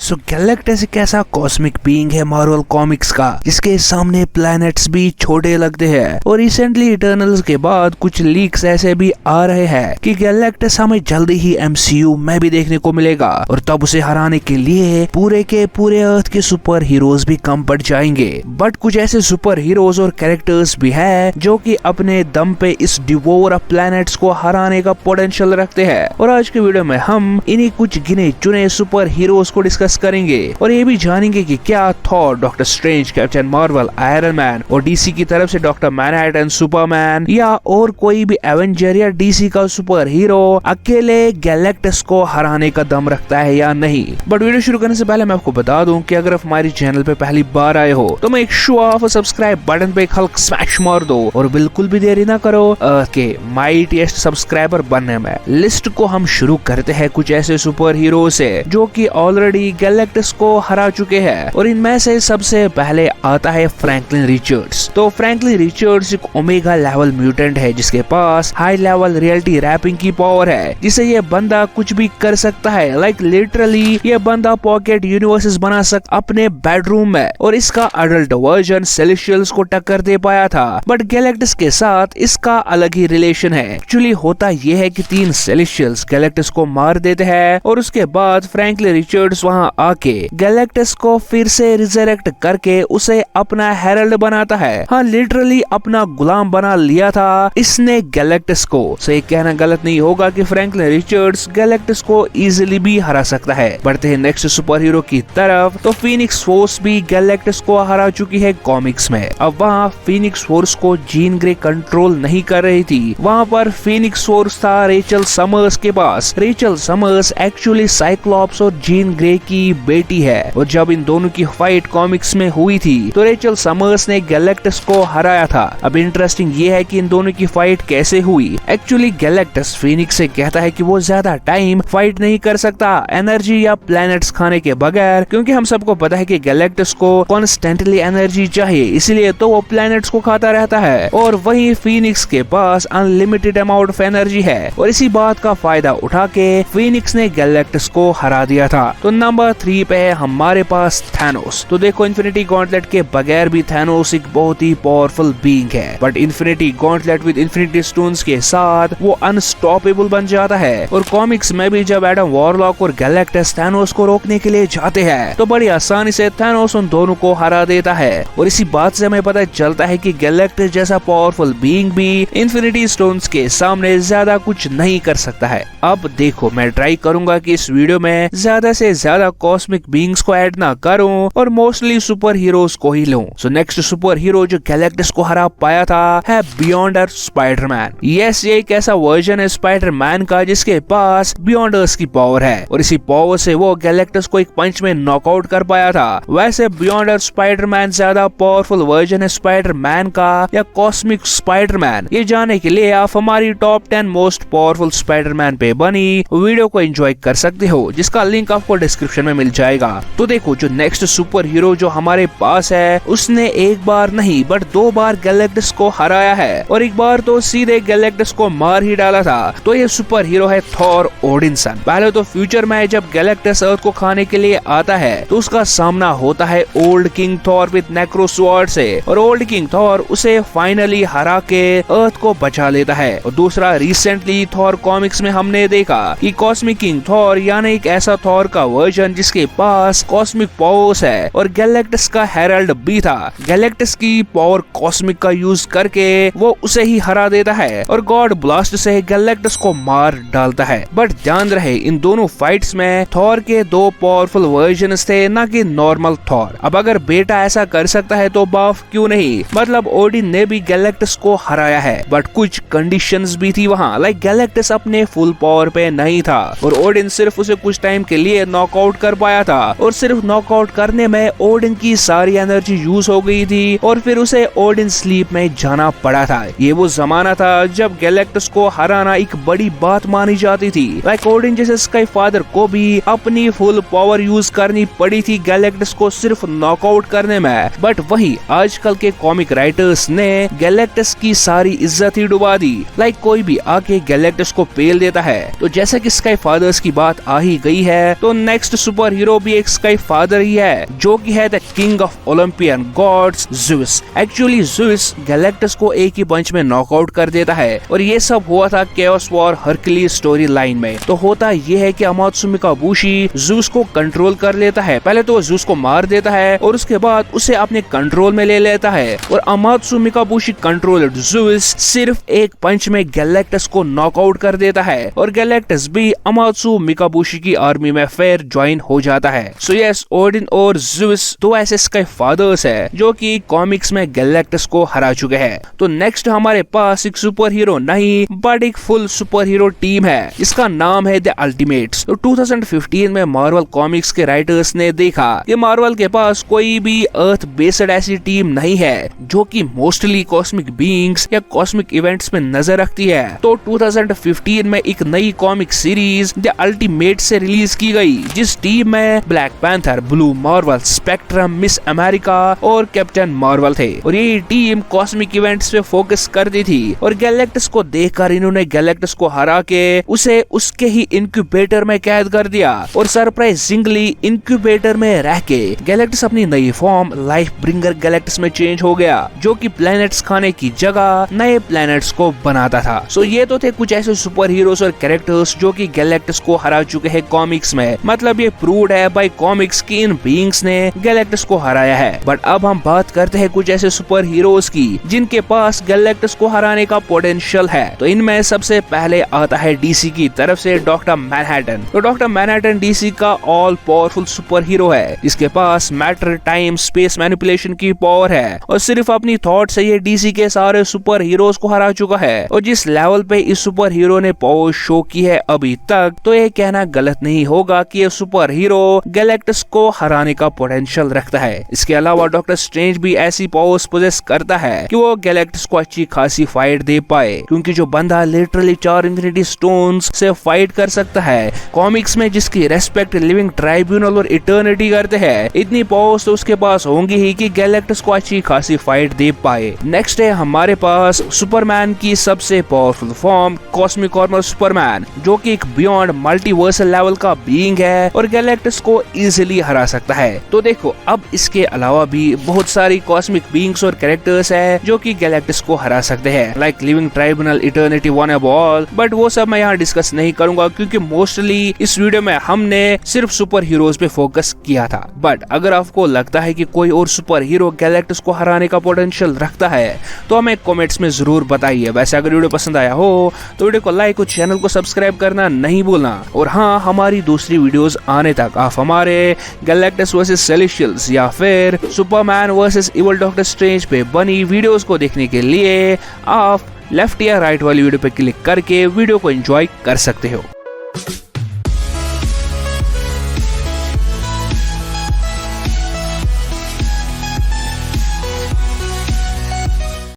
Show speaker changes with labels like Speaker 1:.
Speaker 1: सो Galactus एक ऐसा cosmic being है मार्वल कॉमिक्स का जिसके सामने प्लैनेट्स भी छोटे लगते हैं। और रिसेंटली इटर्नल्स के बाद कुछ लीक्स ऐसे भी आ रहे हैं कि गैलेक्टस हमें जल्दी ही एमसीयू में भी देखने को मिलेगा और तब उसे हराने के लिए पूरे के पूरे अर्थ के सुपर हीरोज भी कम पड़ जाएंगे। बट कुछ ऐसे सुपर हीरोज और कैरेक्टर्स भी है जो कि अपने दम पे इस डिवोर ऑफ प्लैनेट्स को हराने का पोटेंशियल रखते हैं। और आज के वीडियो में हम इन्हीं कुछ गिने चुने सुपर हीरोज को डिस्कस करेंगे और ये भी जानेंगे कि क्या Thor, doctor strange, captain Marvel, iron man और डीसी की तरफ से डॉक्टर मैनहट्टन, सुपरमैन या और कोई भी एवेंजर या डीसी का सुपर हीरो अकेले गैलेक्टस को हराने का दम रखता है या नहीं। बट वीडियो शुरू करने से पहले मैं आपको बता दूं कि अगर आप हमारे चैनल पे पहली बार आए हो तो मेक श्योर सब्सक्राइब बटन पे एक हल्का स्मैश मार दो और बिल्कुल भी देरी ना करो के माइटिएस्ट सब्सक्राइबर बनने में। लिस्ट को हम शुरू करते हैं कुछ ऐसे सुपर हीरो से जो कि ऑलरेडी गैलेक्टस को हरा चुके हैं और इनमें से सबसे पहले आता है फ्रैंकलिन रिचर्ड्स। तो फ्रैंकलिन रिचर्ड्स एक ओमेगा लेवल म्यूटेंट है जिसके पास हाई लेवल रियलिटी रैपिंग की पावर है जिसे ये बंदा कुछ भी कर सकता है। लाइक लिटरली ये बंदा पॉकेट यूनिवर्सेस बना सकता अपने बेडरूम में और इसका अडल्ट वर्जन सेलेस्टियल्स को टक्कर दे पाया था। बट गैलेक्टस के साथ इसका अलग ही रिलेशन है। एक्चुअली होता ये है कि 3 सेलेस्टियल्स गैलेक्टस को मार देते हैं और उसके बाद फ्रैंकलिन रिचर्ड्स वहां आके गैलेक्टस को फिर से रिजरेक्ट करके उसे अपना हेरल्ड बनाता है। हाँ, लिटरली अपना गुलाम बना लिया था इसने गैलेक्टस को। सो ये कहना गलत नहीं होगा कि फ्रैंकलिन रिचर्ड्स गैलेक्टस को इजीली भी हरा सकता है। बढ़ते हैं नेक्स्ट सुपर हीरो की तरफ तो फीनिक्स फोर्स भी गैलेक्टस को हरा चुकी है कॉमिक्स में। अब वहाँ फीनिक्स फोर्स को जीन ग्रे कंट्रोल नहीं कर रही थी, वहाँ पर फीनिक्स फोर्स था रेचल समर्स के पास। रेचल समर्स एक्चुअली साइक्लॉप्स और जीन ग्रे की बेटी है और जब इन दोनों की फाइट कॉमिक्स में हुई थी तो रेचल समर्स ने गैलेक्टस को हराया था। अब इंटरेस्टिंग ये है कि इन दोनों की फाइट कैसे हुई। एक्चुअली गैलेक्टस फीनिक्स से कहता है कि वो ज्यादा टाइम फाइट नहीं कर सकता एनर्जी या प्लैनेट्स खाने के बगैर, क्योंकि हम सबको पता है कि गैलेक्टस को कॉन्स्टेंटली एनर्जी चाहिए, इसलिए तो वो प्लैनेट्स को खाता रहता है। और वहीं फीनिक्स के पास अनलिमिटेड अमाउंट ऑफ एनर्जी है और इसी बात का फायदा उठा के फीनिक्स ने गैलेक्टस को हरा दिया था। तो नंबर 3 पे है हमारे पास थैनोस। तो देखो इन्फिनिटी गॉन्टलेट के बगैर भी थैनोस एक बहुत ही पावरफुल बीइंग है, but infinity gauntlet with infinity stones के साथ वो अनस्टॉपेबल बन जाता है। और कॉमिक्स में भी जब एडम वॉरलॉक और गैलेक्टस थैनोस को रोकने के लिए जाते हैं तो बड़ी आसानी से थैनोस उन दोनों को हरा देता है। और इसी बात से हमें पता चलता है कि गैलेक्टस जैसा पावरफुल बीइंग भी इन्फिनिटी स्टोन्स के सामने ज्यादा कुछ नहीं कर सकता है। अब देखो मैं ट्राई करूंगा कि इस वीडियो में ज्यादा से ज्यादा कॉस्मिक बीइंग्स को ऐड ना करूं और मोस्टली सुपर हीरोज को ही लूं। सो नेक्स्ट सुपर हीरो जो गैलेक्टस को हरा पाया था है बियॉन्ड अर्थ स्पाइडरमैन। यस, ये एक ऐसा वर्जन है स्पाइडरमैन का जिसके पास बियॉन्ड अर्थ की पावर है और इसी पावर से वो गैलेक्टस को एक पंच में नॉकआउट कर पाया था। वैसे बियॉन्ड अर्थ स्पाइडरमैन ज्यादा पावरफुल वर्जन है स्पाइडरमैन का या कॉस्मिक स्पाइडरमैन, ये जानने के लिए आप हमारी टॉप 10 मोस्ट पावरफुल स्पाइडरमैन पे बनी वीडियो को एंजॉय कर सकते हो जिसका लिंक आपको डिस्क्रिप्शन में मिल जाएगा। तो देखो जो नेक्स्ट सुपर हीरो जो हमारे पास है उसने एक बार नहीं बट 2 बार गैलेक्टस को हराया है और एक बार तो सीधे गैलेक्टस को मार ही डाला था। तो ये सुपर हीरो है थॉर ओडिनसन। पहले तो फ्यूचर में जब गैलेक्टस अर्थ को खाने के लिए आता है तो उसका सामना होता है old king Thor with नेक्रो sword से और ओल्ड किंग थॉर उसे फाइनली हरा के अर्थ को बचा लेता है। और दूसरा रिसेंटली थॉर कॉमिक्स में हमने देखा कि कॉस्मिक किंग थॉर यानी एक ऐसा थॉर का वर्जन जिसके पास कॉस्मिक पावर्स है और गैलेक्टस का हेरल्ड भी था। गैलेक्टस की पावर कॉस्मिक का यूज करके वो उसे ही हरा देता है और गॉड ब्लास्ट से गैलेक्टस को मार डालता है। बट ध्यान रहे इन दोनों फाइट्स में थॉर के 2 पावरफुल वर्जन्स थे ना कि नॉर्मल थॉर। अब अगर बेटा ऐसा कर सकता है तो बाप क्यों नहीं। मतलब ओडिन ने भी गैलेक्टस को हराया है बट कुछ कंडीशंस भी थी वहाँ। लाइक गैलेक्टस अपने फुल पावर पे नहीं था और ओडिन सिर्फ उसे कुछ टाइम के लिए नॉकआउट कर पाया था और सिर्फ नॉकआउट करने में ओडिन की सारी एनर्जी यूज हो गई थी और फिर उसे ओडिन स्लीप में जाना पड़ा था। ये वो जमाना था जब गैलेक्टस को हराना एक बड़ी बात मानी जाती थी। लाइक ओडिन जैसे स्काई फादर को भी अपनी फुल पावर यूज करनी पड़ी थी गैलेक्टस को सिर्फ नॉकआउट करने में। बट वही आजकल के कॉमिक राइटर्स ने गैलेक्टस की सारी इज्जत ही डुबा दी। लाइक कोई भी आके गैलेक्टस को पेल देता है। तो जैसा कि स्काई फादर्स की बात आ ही गई है तो नेक्स्ट सुपर हीरो भी एक स्काई फादर ही है, जो कि है the king of Olympian gods Zeus. Actually Zeus Galactus को एक ही पंच में नॉकआउट कर देता है और ये सब हुआ था chaos war Hercules story line में। तो होता ये है कि अमात्सु मिकाबुशी ज़्यूस को कंट्रोल कर लेता है। पहले तो ज़्यूस को मार देता है और उसके बाद उसे अपने कंट्रोल में ले लेता है और अमात्सु मिकाबुशी कंट्रोल्ड ज़्यूस सिर्फ एक पंच में गैलेक्टस को नॉकआउट कर देता है और गैलेक्टस भी अमात्सु मिकाबुशी की आर्मी में फिर ज्वाइन हो जाता है। सो यस, ओडिन और ज़्यूस दो ऐसे स्काई फादर्स है जो कि कॉमिक्स में गैलेक्टस को हरा चुके हैं। तो नेक्स्ट हमारे पास एक सुपर हीरो नहीं बट एक फुल सुपर हीरो टीम है, इसका नाम है द अल्टीमेट्स। तो 2015 में मार्वल कॉमिक्स के राइटर्स ने देखा कि मार्वल के पास कोई भी अर्थ बेस्ड ऐसी टीम नहीं है जो कि मोस्टली कॉस्मिक बीइंग्स या कॉस्मिक इवेंट्स में नजर रखती है। तो 2015 में एक नई कॉमिक सीरीज द अल्टीमेट से रिलीज की गई, जिस टीम में black panther, blue Marvel, spectrum, miss America और कैप्टन मार्वल थे और ये टीम कॉस्मिक इवेंट्स पे फोकस करती थी। और गैलेक्टस को देखकर इन्होंने गैलेक्टस को हरा के उसे उसके ही इंक्यूबेटर में कैद कर दिया और सरप्राइजिंगली इंक्यूबेटर में रह के गैलेक्टस अपनी नई फॉर्म लाइफ ब्रिंगर गैलेक्टस में चेंज हो गया, जो कि प्लैनेट्स खाने की जगह नए प्लैनेट्स को बनाता था। सो ये तो थे कुछ ऐसे सुपर हीरोज और कैरेक्टर्स जो कि गैलेक्टस को हरा चुके हैं कॉमिक्स में। मतलब ये प्रूव्ड है बाय कॉमिक्स की इन बीइंग्स ने गैलेक्टस को हराया है। बट अब हम बात करते हैं कुछ ऐसे सुपर हीरोज की जिनके पास गैलेक्टस को हराने का पोटेंशियल है। तो इनमें सबसे पहले आता है डीसी की तरफ से डॉक्टर मैनहट्टन। तो डॉक्टर मैनहट्टन डीसी का ऑल पावरफुल सुपर हीरो है, जिसके पास मैटर, टाइम, स्पेस मैनिपुलेशन की पावर है और सिर्फ अपनी थॉट से ये डीसी के सारे सुपर हीरोज को हरा चुका है। और जिस लेवल पे इस सुपर हीरो ने पावर शो की है अभी तक, तो ये कहना गलत नहीं होगा कि ये सुपर हीरो गैलेक्टस को हराने का पोटेंशियल रखता है। इसके अलावा डॉक्टर स्ट्रेंज भी ऐसी पावर्स पोजेस करता है कि वो गैलेक्टस को अच्छी खासी फाइट दे पाए, क्योंकि जो बंदा लिटरली 4 इंफिनिटी स्टोन्स से फाइट कर सकता है कॉमिक्स में, जिसकी रेस्पेक्ट लिविंग ट्राइब्यूनल और इटर्निटी करते हैं, इतनी पावर्स तो उसके पास होंगी ही कि गैलेक्टस को अच्छी खासी फाइट दे पाए। नेक्स्ट है हमारे पास सुपरमैन की सबसे powerful form cosmic armour Superman, जो कि एक बियॉन्ड मल्टीवर्सल लेवल का बीइंग है और गैलेक्टस को इजीली हरा सकता है। तो देखो, अब इसके अलावा भी बहुत सारी कॉस्मिक बीइंग्स और कैरेक्टर्स है जो कि गैलेक्टस को हरा सकते हैं, like living tribunal, eternity, one above all. But वो सब मैं यहाँ डिस्कस नहीं करूंगा क्योंकि मोस्टली इस वीडियो में हमने सिर्फ सुपर हीरोज पे फोकस किया था। बट अगर आपको लगता है कि कोई और सुपर हीरो गैलेक्टस को हराने का पोटेंशियल रखता है तो हमें कमेंट्स में जरूर बताइए। वैसे अगर वीडियो पसंद आया हो तो वीडियो को लाइक और चैनल को सब्सक्राइब करना नहीं भूलना। और हाँ, हमारी दूसरी वीडियोस आने तक आप हमारे गैलेक्टस वर्सेस सेलेस्टियल्स या फिर Superman versus evil doctor strange पे बनी वीडियोस को देखने के लिए आप लेफ्ट या राइट वाली वीडियो पे क्लिक करके वीडियो को एंजॉय कर सकते हो।